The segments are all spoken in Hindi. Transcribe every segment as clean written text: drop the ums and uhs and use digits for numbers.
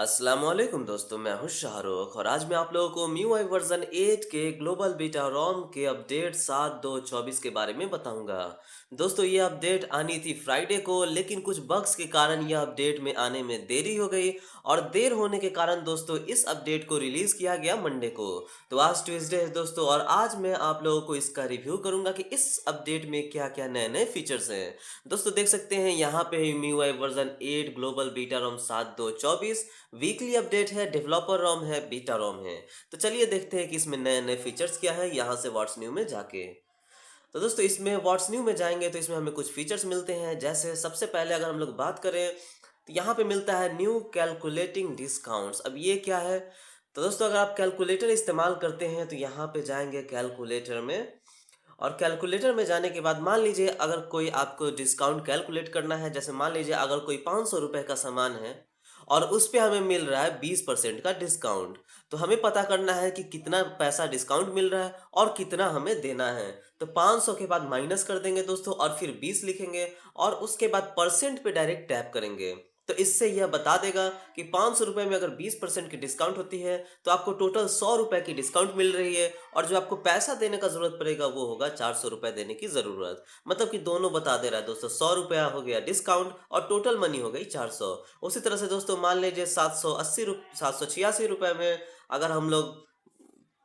अस्सलाम वालेकुम दोस्तों, मैं हूं शाहरुख और आज मैं आप लोगों को MIUI वर्जन 8 के ग्लोबल बीटा रोम के अपडेट 7.2.24 के बारे में बताऊंगा। दोस्तों, ये अपडेट आनी थी फ्राइडे को, लेकिन कुछ बग्स के कारण यह अपडेट में आने में देरी हो गई और देर होने के कारण दोस्तों इस अपडेट को रिलीज किया गया मंडे को। तो आज ट्यूसडे है दोस्तों और आज मैं आप लोगों को इसका रिव्यू करूंगा कि इस अपडेट में क्या क्या नए नए फीचर्स हैं। दोस्तों देख सकते हैं यहाँ पे MIUI वर्जन 8 ग्लोबल बीटा रोम 7.2.24 वीकली अपडेट है, डेवलपर रोम है, बीटा रोम है। तो चलिए देखते हैं कि इसमें नए नए फीचर्स क्या है यहाँ से व्हाट्स न्यू में जाके। तो दोस्तों इसमें व्हाट्स न्यू में जाएंगे तो इसमें हमें कुछ फीचर्स मिलते हैं। जैसे सबसे पहले अगर हम लोग बात करें तो यहाँ पे मिलता है न्यू कैलकुलेटिंग डिस्काउंट्स। अब ये क्या है? तो दोस्तों अगर आप कैलकुलेटर इस्तेमाल करते हैं तो यहाँ पे जाएंगे कैलकुलेटर में, और कैलकुलेटर में जाने के बाद मान लीजिए अगर कोई आपको डिस्काउंट कैलकुलेट करना है, जैसे मान लीजिए अगर कोई 500 रुपए का सामान है और उस पे हमें मिल रहा है 20% का डिस्काउंट, तो हमें पता करना है कि कितना पैसा डिस्काउंट मिल रहा है और कितना हमें देना है। तो 500 के बाद माइनस कर देंगे दोस्तों और फिर 20 लिखेंगे और उसके बाद परसेंट पे डायरेक्ट टैप करेंगे। तो इससे यह बता देगा कि 500 रुपए में अगर 20% की डिस्काउंट होती है तो आपको टोटल 100 रुपए की डिस्काउंट मिल रही है, और जो आपको पैसा देने का जरूरत पड़ेगा वो होगा 400 रुपए देने की जरूरत। मतलब कि दोनों बता दे रहा है दोस्तों, 100 रुपया हो गया डिस्काउंट और टोटल मनी हो गई 400। उसी तरह से दोस्तों मान लीजिए 786 रुपए में अगर हम लोग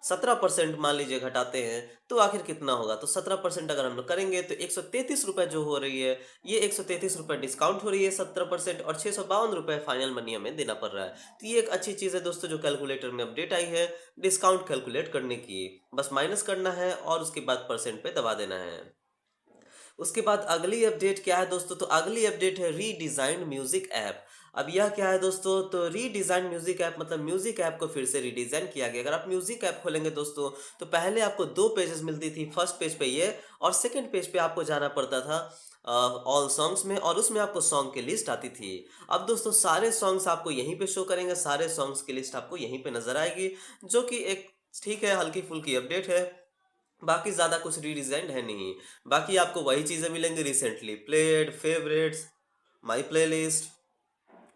17% मान लीजिए घटाते हैं तो आखिर कितना होगा? तो 17% अगर हम लोग करेंगे तो 133 रुपए जो हो रही है, ये 133 रुपए डिस्काउंट हो रही है 17%, और 652 रुपए फाइनल मनी हमें देना पड़ रहा है। तो ये एक अच्छी चीज़ है दोस्तों जो कैलकुलेटर में अपडेट आई है डिस्काउंट कैलकुलेट करने की। बस माइनस करना है और उसके बाद परसेंट पे दबा देना है। उसके बाद अगली अपडेट क्या है दोस्तों? तो अगली अपडेट है रीडिजाइंड म्यूजिक ऐप। अब यह क्या है दोस्तों? तो रीडिजाइन म्यूजिक ऐप मतलब म्यूजिक ऐप को फिर से रीडिजाइन किया गया। अगर आप म्यूजिक ऐप खोलेंगे दोस्तों तो पहले आपको दो पेजेस मिलती थी। फर्स्ट पेज पे ये, और सेकंड पेज पे आपको जाना पड़ता था ऑल सॉन्ग्स में, और उसमें आपको सॉन्ग की लिस्ट आती थी। अब दोस्तों सारे सॉन्ग्स आपको यहीं पे शो करेंगे, सारे सॉन्ग्स की लिस्ट आपको यहीं पे नजर आएगी, जो कि एक ठीक है, हल्की फुल्की अपडेट है। बाकी ज़्यादा कुछ रीडिज़ाइंड है नहीं। बाकी आपको वही चीज़ें मिलेंगी, रिसेंटली प्लेड, फेवरेट्स, माई प्लेलिस्ट,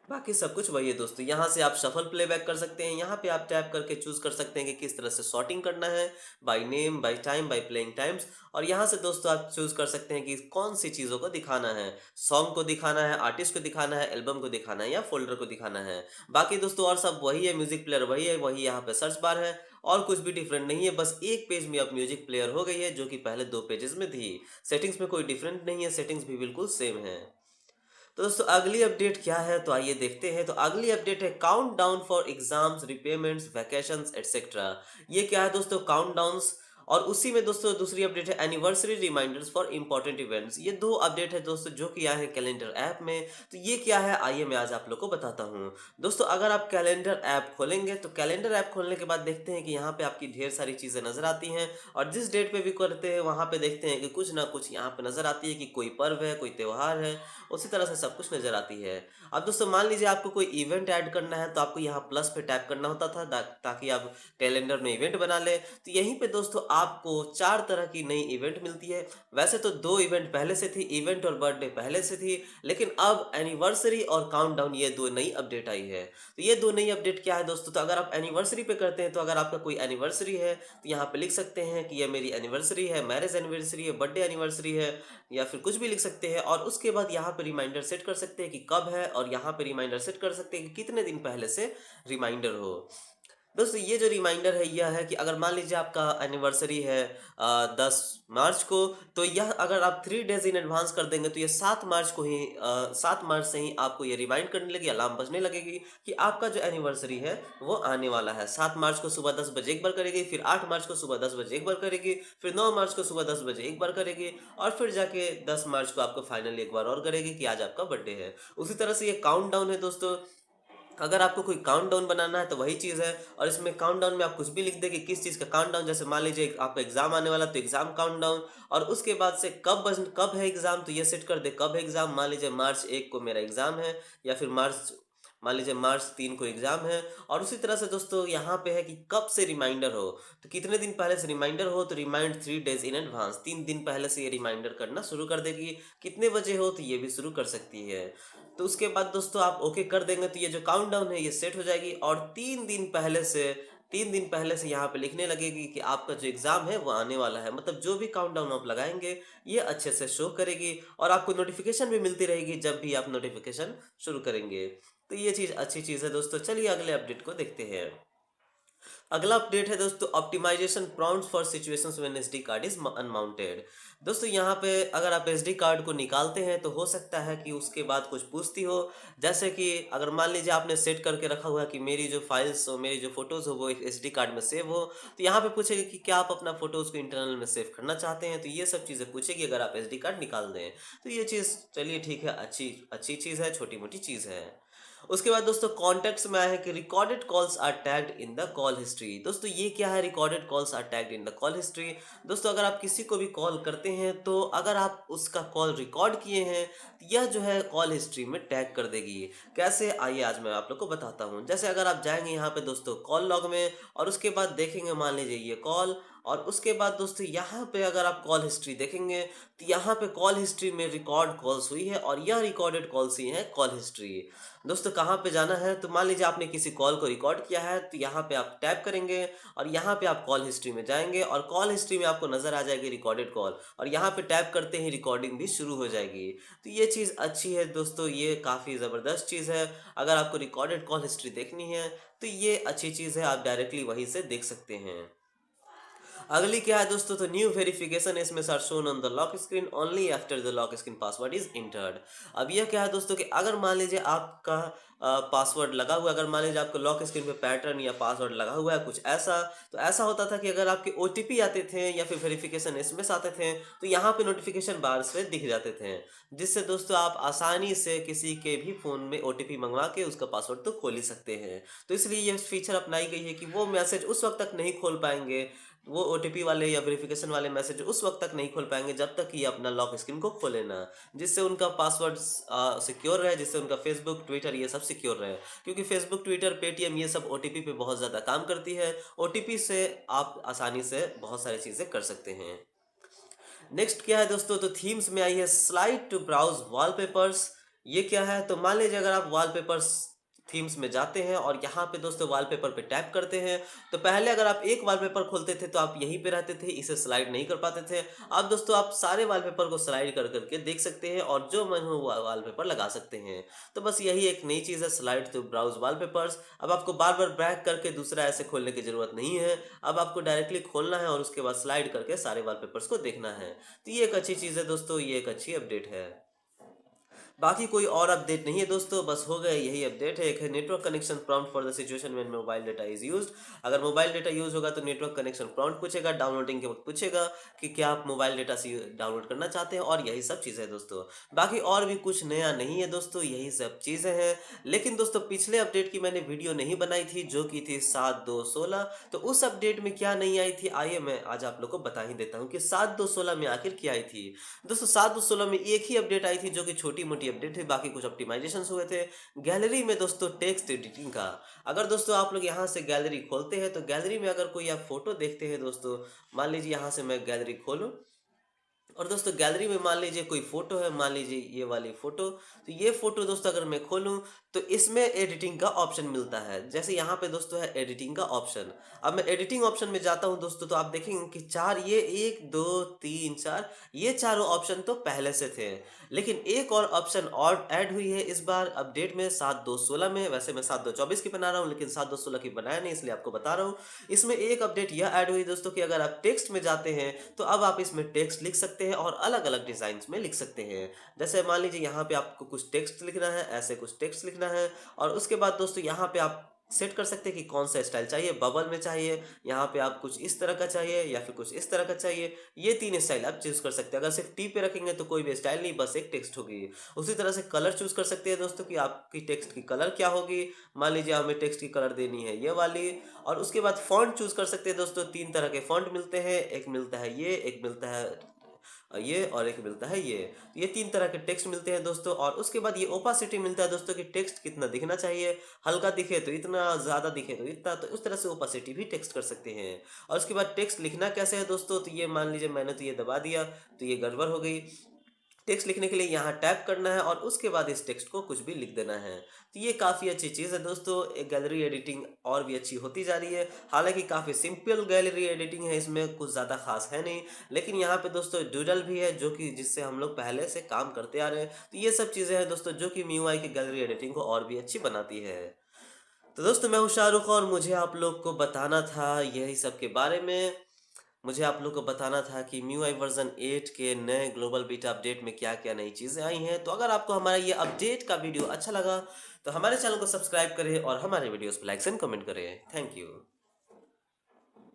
बाकी सब कुछ वही है दोस्तों। यहाँ से आप शफल प्लेबैक कर सकते हैं। यहाँ पे आप टैप करके चूज़ कर सकते हैं कि किस तरह से सॉर्टिंग करना है, by name, by time, by playing times. और यहाँ से दोस्तों आप चूज़ कर सकते हैं कि कौन सी चीज़ों को दिखाना है, सॉन्ग को दिखाना है, आर्टिस्ट को दिखाना है, एल्बम को दिखाना है, या फोल्डर को दिखाना है। बाकी दोस्तों और सब वही है, म्यूजिक प्लेयर वही है, वही यहाँ पे सर्च बार है, और कुछ भी डिफरेंट नहीं है। बस एक पेज में अब म्यूजिक प्लेयर हो गई है जो कि पहले दो पेजेस में थी। सेटिंग्स में कोई डिफरेंट नहीं है, सेटिंग्स भी बिल्कुल सेम है। तो दोस्तों अगली अपडेट क्या है तो आइए देखते हैं। तो अगली अपडेट है countdown for exams, repayments, vacations etcetera. ये क्या है दोस्तों? Countdowns. और उसी में दोस्तों दूसरी अपडेट है anniversary reminders for important events. ये दो अपडेट है दोस्तों जो कि आए हैं कैलेंडर ऐप में। तो ये क्या है आइए मैं आज आप लोग को बताता हूँ। दोस्तों अगर आप कैलेंडर ऐप खोलेंगे तो कैलेंडर ऐप खोलने के बाद देखते हैं कि यहाँ पे आपकी ढेर सारी चीज़ें नजर आती हैं, और जिस डेट पे भी करते हैं वहाँ पे देखते हैं कि कुछ ना कुछ यहाँ पे नजर आती है कि कोई पर्व है, कोई त्योहार है, उसी तरह से सब कुछ नज़र आती है। अब दोस्तों मान लीजिए आपको कोई इवेंट ऐड करना है तो आपको यहाँ प्लस पे टैप करना होता था ताकि आप कैलेंडर में इवेंट बना ले। तो यहीं पे दोस्तों आपको 4 तरह की नई इवेंट मिलती है। वैसे तो 2 इवेंट पहले से थी, इवेंट और बर्थडे पहले से थी, लेकिन अब एनिवर्सरी और काउंटडाउन ये 2 नई अपडेट आई है। तो ये 2 नई अपडेट क्या है दोस्तों? तो अगर आप एनिवर्सरी पे करते हैं तो अगर आपका कोई एनिवर्सरी है तो यहाँ पे लिख सकते हैं कि ये मेरी एनिवर्सरी है, मैरिज एनिवर्सरी है, बर्थडे एनिवर्सरी है, या फिर कुछ भी लिख सकते हैं। और उसके बाद यहाँ पे रिमाइंडर सेट कर सकते हैं कि कब है, और यहाँ पे रिमाइंडर सेट कर सकते हैं कि कितने दिन पहले से रिमाइंडर हो। दोस्तों ये जो रिमाइंडर है यह है कि अगर मान लीजिए आपका एनिवर्सरी है 10 मार्च को, तो यह अगर आप 3 डेज इन एडवांस कर देंगे तो ये 7 मार्च को ही 7 मार्च से ही आपको ये रिमाइंड करने लगी, अलार्म बजने लगेगी कि आपका जो एनिवर्सरी है वो आने वाला है। 7 मार्च को सुबह 10 बजे एक बार करेगी, फिर 8 मार्च को सुबह 10 बजे एक बार करेगी, फिर 9 मार्च को सुबह 10 बजे एक बार करेगी, और फिर जाके 10 मार्च को आपको फाइनली एक बार और करेगी कि आज आपका बर्थडे है। उसी तरह से ये काउंट डाउन है दोस्तों। अगर आपको कोई काउंटडाउन बनाना है तो वही चीज़ है, और इसमें काउंटडाउन में आप कुछ भी लिख दें कि किस चीज़ का काउंटडाउन। जैसे मान लीजिए आपका एग्जाम आने वाला तो एग्जाम काउंटडाउन, और उसके बाद से कब है एग्जाम तो ये सेट कर दे कब है एग्जाम। मान लीजिए मार्च 1 को मेरा एग्जाम है, या फिर मार्च मान लीजिए मार्च 3 को एग्ज़ाम है और उसी तरह से दोस्तों यहाँ पे है कि कब से रिमाइंडर हो, तो कितने दिन पहले से रिमाइंडर हो तो रिमाइंड 3 डेज़ इन एडवांस, 3 दिन पहले से ये रिमाइंडर करना शुरू कर देगी। कितने बजे हो तो ये भी शुरू कर सकती है। तो उसके बाद दोस्तों आप ओके कर देंगे तो ये जो काउंटडाउन है ये सेट हो जाएगी और 3 दिन पहले से यहाँ पे लिखने लगेगी कि आपका जो एग्ज़ाम है वो आने वाला है। मतलब जो भी काउंटडाउन आप लगाएँगे ये अच्छे से शो करेगी और आपको नोटिफ़िकेशन भी मिलती रहेगी जब भी आप नोटिफ़िकेशन शुरू करेंगे। तो ये चीज़ अच्छी चीज़ है दोस्तों। चलिए अगले अपडेट को देखते हैं। अगला अपडेट है दोस्तों optimisation prompts for situations when SD card is unmounted. दोस्तों यहाँ पे अगर आप एसडी कार्ड को निकालते हैं तो हो सकता है कि उसके बाद कुछ पूछती हो, जैसे कि अगर मान लीजिए आपने सेट करके रखा हुआ है कि मेरी जो फाइल्स हो, मेरी जो फोटोज़ हो वो एक एसडी कार्ड में सेव हो, तो यहाँ पे पूछेगी कि क्या आप अपना फोटोज़ को इंटरनल में सेव करना चाहते हैं, तो ये सब चीज़ें पूछेगी अगर आप एसडी कार्ड निकाल दें। तो ये चीज़ चलिए ठीक है, अच्छी अच्छी चीज़ है, छोटी मोटी चीज़ है। उसके बाद दोस्तों कॉन्टेक्ट्स में आया है कि recorded calls are tagged in the call history. दोस्तों ये क्या है, recorded calls are tagged in the call history. दोस्तों अगर आप किसी को भी कॉल करते हैं तो अगर आप उसका कॉल रिकॉर्ड किए हैं तो यह जो है कॉल हिस्ट्री में टैग कर देगी। कैसे, आइए आज मैं आप लोग को बताता हूँ। जैसे अगर आप जाएंगे यहाँ पे दोस्तों कॉल लॉग में और उसके बाद देखेंगे मान लीजिए ये कॉल, और उसके बाद दोस्तों यहाँ पे अगर आप कॉल हिस्ट्री देखेंगे तो यहाँ पे कॉल हिस्ट्री में रिकॉर्ड कॉल्स हुई है और यह रिकॉर्डेड कॉल्स ही है कॉल हिस्ट्री। दोस्तों कहाँ पे जाना है, तो मान लीजिए आपने किसी कॉल को रिकॉर्ड किया है तो यहाँ पे आप टैप करेंगे और यहाँ पे आप कॉल हिस्ट्री में जाएंगे और कॉल हिस्ट्री में आपको नजर आ जाएगी रिकॉर्डेड कॉल और यहाँ पे टैप करते ही रिकॉर्डिंग भी शुरू हो जाएगी। तो ये चीज़ अच्छी है दोस्तों, ये काफ़ी ज़बरदस्त चीज़ है। अगर आपको रिकॉर्डेड कॉल हिस्ट्री देखनी है तो ये अच्छी चीज़ है, आप डायरेक्टली वहीं से देख सकते हैं। अगली क्या है दोस्तों, तो new verification SMS are shown on the lock screen only after the lock screen password is entered. अब यह क्या है दोस्तों कि अगर मान लीजिए आपका पासवर्ड लगा हुआ है, अगर मान लीजिए आपको लॉक स्क्रीन पे पैटर्न या पासवर्ड लगा हुआ है कुछ ऐसा, तो ऐसा होता था कि अगर आपके ओटीपी आते थे या फिर वेरिफिकेशन एसएमएस आते थे तो यहाँ पे नोटिफिकेशन बार से दिख जाते थे, जिससे दोस्तों आप आसानी से किसी के भी फ़ोन में ओटीपी मंगवा के उसका पासवर्ड तो खोल ही सकते हैं। तो इसलिए ये फीचर अपनाई गई है कि वो मैसेज उस वक्त तक नहीं खोल पाएंगे, वो ओटीपी वाले या वेरिफिकेशन वाले मैसेज उस वक्त तक नहीं खोल पाएंगे जब तक कि ये अपना लॉक स्क्रीन को खोले ना, जिससे उनका पासवर्ड सिक्योर रहे, जिससे उनका फेसबुक ट्विटर ये सब सिक्योर रहे। क्योंकि फेसबुक ट्विटर पेटीएम ये सब ओटीपी पे बहुत ज़्यादा काम करती है, ओटीपी से आप आसानी से बहुत सारी चीज़ें कर सकते हैं। नेक्स्ट क्या है दोस्तों, तो थीम्स में आई है स्लाइड टू ब्राउज वॉलपेपर्स। ये क्या है, तो मान लीजिए अगर आप वॉलपेपर्स थीम्स में जाते हैं और यहाँ पे दोस्तों वॉलपेपर पे टैप करते हैं, तो पहले अगर आप एक वॉलपेपर खोलते थे तो आप यहीं पे रहते थे, इसे स्लाइड नहीं कर पाते थे। अब दोस्तों आप सारे वॉलपेपर को स्लाइड कर करके देख सकते हैं और जो मन हो वो वॉलपेपर लगा सकते हैं। तो बस यही एक नई चीज़ है, स्लाइड टू ब्राउज वॉलपेपर्स। अब आपको बार बार बैक करके दूसरा ऐसे खोलने की जरूरत नहीं है, अब आपको डायरेक्टली खोलना है और उसके बाद स्लाइड करके सारे वॉलपेपर्स को देखना है। तो ये एक अच्छी चीज़ है दोस्तों, ये एक अच्छी अपडेट है। बाकी कोई और अपडेट नहीं है दोस्तों, बस हो गए यही अपडेट है। एक है network connection prompt for the situation when mobile data is used. अगर मोबाइल डेटा यूज होगा तो नेटवर्क कनेक्शन प्रॉम्प्ट पूछेगा, डाउनलोडिंग के वक्त पूछेगा कि क्या आप मोबाइल डेटा से डाउनलोड करना चाहते हैं, और यही सब चीज़ें हैं दोस्तों। बाकी और भी कुछ नया नहीं है दोस्तों, यही सब चीज़ें हैं। लेकिन दोस्तों पिछले अपडेट की मैंने वीडियो नहीं बनाई थी जो कि थी 7/2/16, तो उस अपडेट में क्या नहीं आई थी आइए मैं आज आप लोग को बता ही देता हूँ कि 7/2/16 में आखिर क्या आई थी। दोस्तों 7/16 में एक ही अपडेट आई थी जो कि छोटी मोटी अपडेट है, बाकी कुछ ऑप्टिमाइजेशन हुए थे गैलरी में दोस्तों टेक्स्ट एडिटिंग का। अगर दोस्तों आप लोग यहाँ से गैलरी खोलते हैं तो गैलरी में अगर कोई आप फोटो देखते हैं दोस्तों, मान लीजिए यहाँ से मैं गैलरी खोलूँ और दोस्तों गैलरी में मान लीजिए कोई फोटो है, मान लीजिए ये वाली फोटो, तो ये फोटो दोस्तों अगर मैं खोलूं तो इसमें एडिटिंग का ऑप्शन मिलता है। जैसे यहाँ पे दोस्तों है एडिटिंग का ऑप्शन, अब मैं एडिटिंग ऑप्शन में जाता हूँ दोस्तों, तो आप देखेंगे कि चार, ये 1 2 3 4 ये चारों ऑप्शन तो पहले से थे, लेकिन एक और ऑप्शन और ऐड हुई है इस बार अपडेट में 7/2/16 में। वैसे मैं 7/2/24 की बना रहा हूँ लेकिन 7/2/16 की बनाया नहीं, इसलिए आपको बता रहा हूँ। इसमें एक अपडेट यह ऐड हुई दोस्तों कि अगर आप टेक्स्ट में जाते हैं तो अब आप इसमें टेक्स्ट लिख सकते हैं और अलग अलग डिजाइन में लिख सकते हैं। जैसे मान लीजिए यहाँ पे आपको कुछ टेक्स्ट लिखना है, ऐसे कुछ टेक्स्ट लिखना है, और उसके बाद दोस्तों यहाँ पे आप सेट कर सकते हैं कि कौन सा स्टाइल चाहिए, बबल में चाहिए, यहाँ पे आप कुछ इस तरह का चाहिए या फिर कुछ इस तरह का चाहिए। ये 3 स्टाइल आप चूज कर सकते हैं। अगर सिर्फ टी पे रखेंगे तो कोई भी स्टाइल नहीं, बस एक टेक्स्ट होगी। उसी तरह से कलर चूज कर सकते हैं दोस्तों कि आपकी टेक्स्ट की कलर क्या होगी। मान लीजिए हमें टेक्स्ट की कलर देनी है ये वाली, और उसके बाद फॉन्ट चूज कर सकते हैं दोस्तों। 3 तरह के फॉन्ट मिलते हैं, एक मिलता है ये, एक मिलता है ये और एक मिलता है ये। तो ये 3 तरह के टेक्स्ट मिलते हैं दोस्तों, और उसके बाद ये ओपासिटी मिलता है दोस्तों कि टेक्स्ट कितना दिखना चाहिए, हल्का दिखे तो इतना, ज़्यादा दिखे तो इतना, तो उस तरह से ओपासिटी भी टेक्स्ट कर सकते हैं। और उसके बाद टेक्स्ट लिखना कैसे है दोस्तों, तो ये मान लीजिए मैंने तो ये दबा दिया, तो ये गड़बड़ हो गई। टेक्स्ट लिखने के लिए यहाँ टैप करना है और उसके बाद इस टेक्स्ट को कुछ भी लिख देना है। तो ये काफ़ी अच्छी चीज़ है दोस्तों, एक गैलरी एडिटिंग और भी अच्छी होती जा रही है। हालांकि काफ़ी सिंपल गैलरी एडिटिंग है, इसमें कुछ ज़्यादा खास है नहीं, लेकिन यहाँ पे दोस्तों डूडल भी है जो कि जिससे हम लोग पहले से काम करते आ रहे हैं। तो ये सब चीज़ें हैं दोस्तों जो कि MIUI की गैलरी एडिटिंग को और भी अच्छी बनाती है। तो दोस्तों मैं हूँ शाहरुख और मुझे आप लोग को बताना था यही सब के बारे में। मुझे आप लोग को बताना था कि MIUI वर्ज़न 8 के नए ग्लोबल बीटा अपडेट में क्या-क्या नई चीज़ें आई हैं। तो अगर आपको हमारा ये अपडेट का वीडियो अच्छा लगा, तो हमारे चैनल को सब्सक्राइब करें और हमारे वीडियोज़ पे लाइक्स एंड कमेंट करें। Thank you.